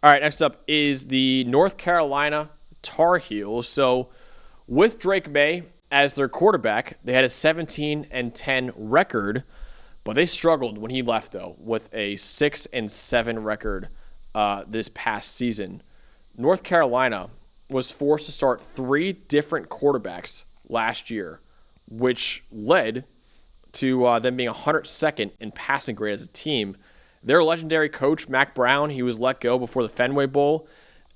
All right, next up is the North Carolina Tar Heels. So with Drake May as their quarterback, they had a 17-10 record, but they struggled when he left though with a 6-7 record this past season. North Carolina was forced to start 3 different quarterbacks last year, which led to them being 102nd in passing grade as a team. Their legendary coach, Mac Brown, he was let go before the Fenway Bowl,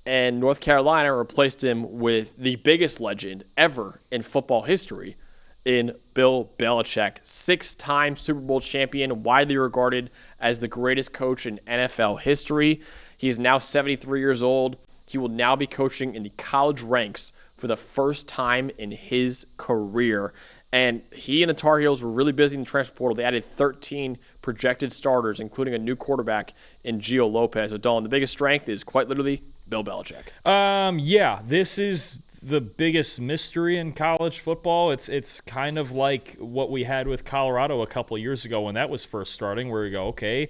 and North Carolina replaced him with the biggest legend ever in football history in Bill Belichick, 6-time Super Bowl champion, widely regarded as the greatest coach in NFL history. He is now 73 years old. He will now be coaching in the college ranks for the first time in his career. And he and the Tar Heels were really busy in the transfer portal. They added 13 projected starters, including a new quarterback in Gio Lopez. So, Dalton, the biggest strength is quite literally Bill Belichick. Yeah, this is the biggest mystery in college football. It's kind of like what we had with Colorado a couple of years ago when that was first starting, where we go, okay,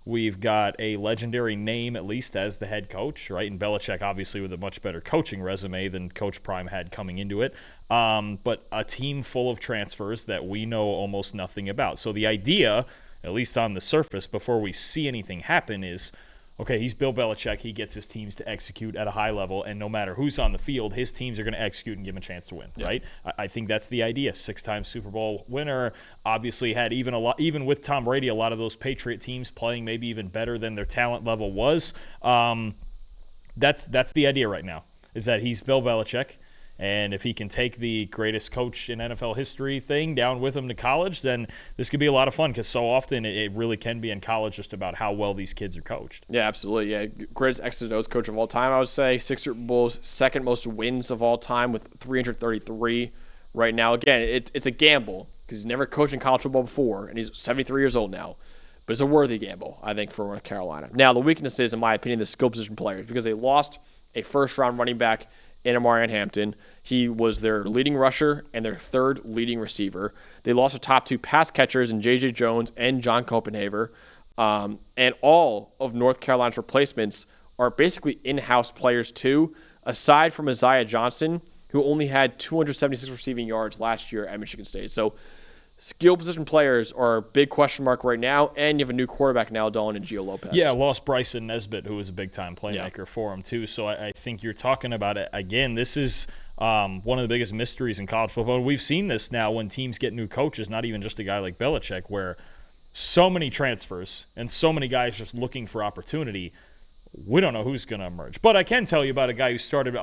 we've got a legendary name, at least, as the head coach, right? And Belichick, obviously, with a much better coaching resume than Coach Prime had coming into it. But a team full of transfers that we know almost nothing about. So the idea, at least on the surface, before we see anything happen, is, okay, he's Bill Belichick. He gets his teams to execute at a high level, and no matter who's on the field, his teams are going to execute and give him a chance to win, right? I think that's the idea. 6-time Super Bowl winner, obviously had even with Tom Brady, a lot of those Patriot teams playing maybe even better than their talent level was. That's the idea right now, is that he's Bill Belichick. And if he can take the greatest coach in NFL history thing down with him to college, then this could be a lot of fun, because so often it really can be in college just about how well these kids are coached. Yeah, absolutely. Yeah, greatest X's and O's coach of all time, I would say. 6 Super Bowls, second most wins of all time with 333 right now. Again, it's a gamble because he's never coached in college football before, and he's 73 years old now. But it's a worthy gamble, I think, for North Carolina. Now, the weakness is, in my opinion, the skill position players, because they lost a first-round running back in Amarian Hampton. He was their leading rusher and their third leading receiver. They lost their top 2 pass catchers in J.J. Jones and John Copenhaver. And all of North Carolina's replacements are basically in-house players too, aside from Isaiah Johnson, who only had 276 receiving yards last year at Michigan State. So skill position players are a big question mark right now, and you have a new quarterback now, Dalton and Gio Lopez. Yeah, lost Bryson Nesbitt, who was a big-time playmaker for him, too. So I think you're talking about it. Again, this is one of the biggest mysteries in college football. We've seen this now when teams get new coaches, not even just a guy like Belichick, where so many transfers and so many guys just looking for opportunity. We don't know who's going to emerge. But I can tell you about a guy who started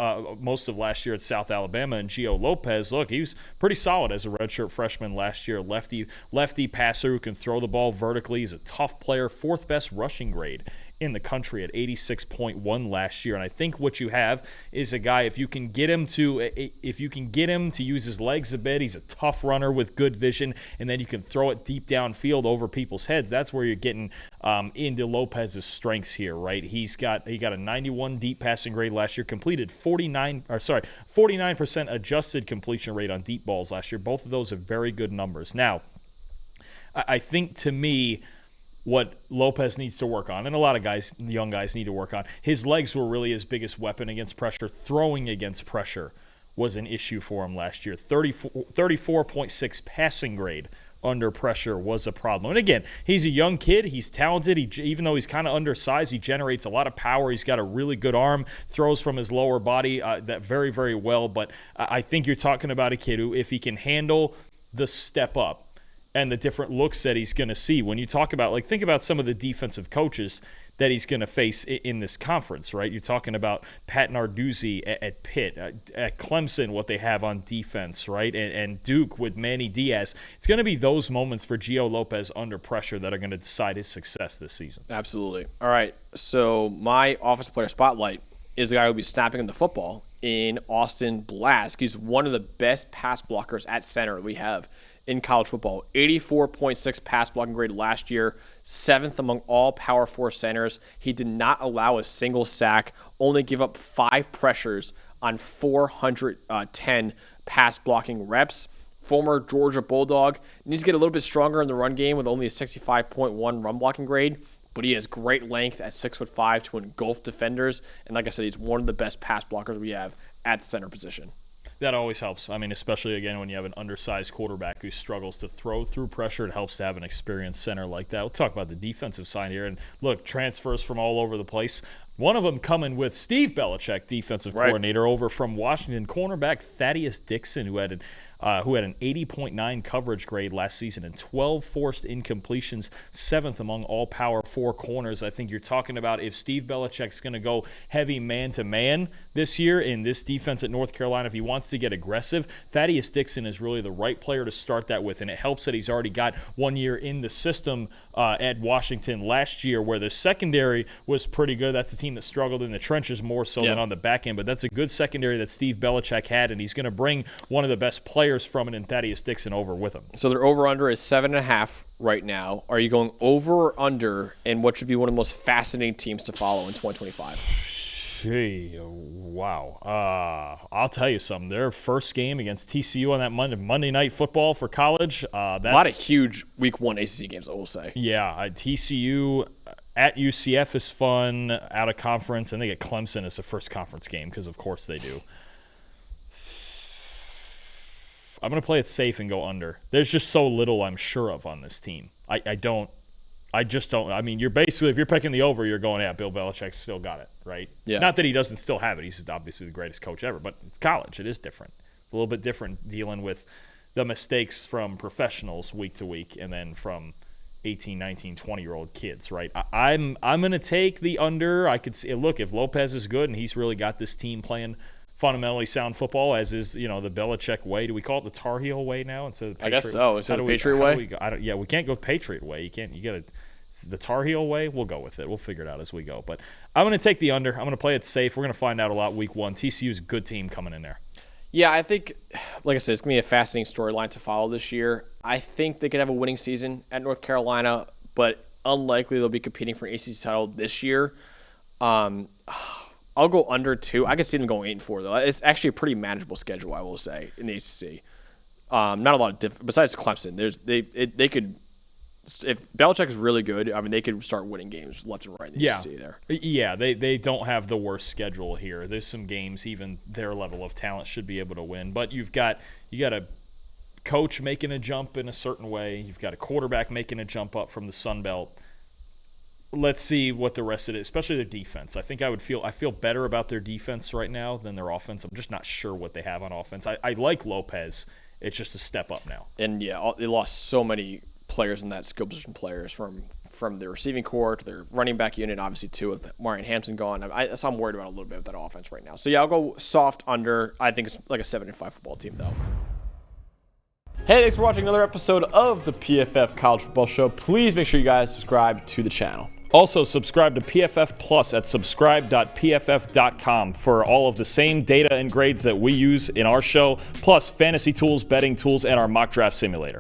most of last year at South Alabama, and Gio Lopez. Look, he was pretty solid as a redshirt freshman last year. Lefty passer who can throw the ball vertically. He's a tough player, 4th best rushing grade in the country at 86.1 last year. And I think what you have is a guy, if you can get him to use his legs a bit, he's a tough runner with good vision, and then you can throw it deep downfield over people's heads. That's where you're getting into Lopez's strengths here, right? He got a 91 deep passing grade last year, completed 49% adjusted completion rate on deep balls last year. Both of those are very good numbers. Now, I think, to me, what Lopez needs to work on, and a lot of guys, young guys, need to work on, his legs were really his biggest weapon against pressure. Throwing against pressure was an issue for him last year. 34.6 passing grade under pressure was a problem. And again, he's a young kid. He's talented. Even though he's kind of undersized, he generates a lot of power. He's got a really good arm, throws from his lower body that very, very well. But I think you're talking about a kid who, if he can handle the step up and the different looks that he's going to see. When you talk about, think about some of the defensive coaches that he's going to face in this conference, right? You're talking about Pat Narduzzi at Pitt, at Clemson, what they have on defense, right? And Duke with Manny Diaz. It's going to be those moments for Gio Lopez under pressure that are going to decide his success this season. Absolutely. All right, so my offensive player spotlight is the guy who will be snapping him the football in Austin Blask. He's one of the best pass blockers at center we have in college football. 84.6 pass blocking grade last year, 7th among all Power 4 centers. He did not allow a single sack, only give up 5 pressures on 410 pass blocking reps. Former Georgia Bulldog needs to get a little bit stronger in the run game with only a 65.1 run blocking grade, but he has great length at 6'5" to engulf defenders. And like I said, he's one of the best pass blockers we have at the center position. That always helps. I mean, especially, again, when you have an undersized quarterback who struggles to throw through pressure, it helps to have an experienced center like that. We'll talk about the defensive side here. And, look, transfers from all over the place. One of them coming with Steve Belichick, defensive coordinator, over from Washington, cornerback Thaddeus Dixon, who had an 80.9 coverage grade last season and 12 forced incompletions, 7th among all Power 4 corners. I think you're talking about if Steve Belichick's going to go heavy man-to-man this year in this defense at North Carolina, if he wants to get aggressive, Thaddeus Dixon is really the right player to start that with, and it helps that he's already got 1 year in the system at Washington last year where the secondary was pretty good. That's a team that struggled in the trenches more so than on the back end, but that's a good secondary that Steve Belichick had, and he's going to bring one of the best players from it in Thaddeus Dixon over with him. So their over-under is 7.5 right now. Are you going over or under in what should be one of the most fascinating teams to follow in 2025? Gee, wow. I'll tell you something. Their first game against TCU on that Monday Night Football for college. That's a lot of huge Week 1 ACC games, I will say. Yeah, TCU at UCF is fun, out of conference, and they get Clemson as the first conference game because, of course, they do. I'm going to play it safe and go under. There's just so little I'm sure of on this team. I just don't. I mean, you're basically, if you're picking the over, you're going, yeah, Bill Belichick still got it, right? Yeah. Not that he doesn't still have it. He's obviously the greatest coach ever, but it's college. It is different. It's a little bit different dealing with the mistakes from professionals week to week and then from 18, 19, 20-year-old kids, right? I'm going to take the under. I could see, look, if Lopez is good and he's really got this team playing fundamentally sound football, as is, the Belichick way. Do we call it the Tar Heel way now instead of the Patriot? I guess so. Instead of the Patriot way? We can't go Patriot way. You got the Tar Heel way. We'll go with it. We'll figure it out as we go. But I'm going to take the under. I'm going to play it safe. We're going to find out a lot week 1. TCU is a good team coming in there. Yeah, I think, like I said, it's going to be a fascinating storyline to follow this year. I think they could have a winning season at North Carolina, but unlikely they'll be competing for an ACC title this year. I'll go under 2. I could see them going 8-4 though. It's actually a pretty manageable schedule, I will say, in the ACC. Not a lot of besides Clemson. They could, if Belichick is really good, I mean, they could start winning games left and right in the ACC there. Yeah, they don't have the worst schedule here. There's some games even their level of talent should be able to win, but you got a coach making a jump in a certain way. You've got a quarterback making a jump up from the Sun Belt. Let's see what the rest of it, especially their defense. I think I feel better about their defense right now than their offense. I'm just not sure what they have on offense. I like Lopez. It's just a step up now. And yeah, they lost so many players in that skill position players from their receiving core to their running back unit, obviously too, with Marion Hampton gone. So I'm worried about a little bit with that offense right now. So yeah, I'll go soft under. I think it's like a 7-5 football team though. Hey, thanks for watching another episode of the PFF College Football Show. Please make sure you guys subscribe to the channel. Also, subscribe to PFF Plus at subscribe.pff.com for all of the same data and grades that we use in our show, plus fantasy tools, betting tools, and our mock draft simulator.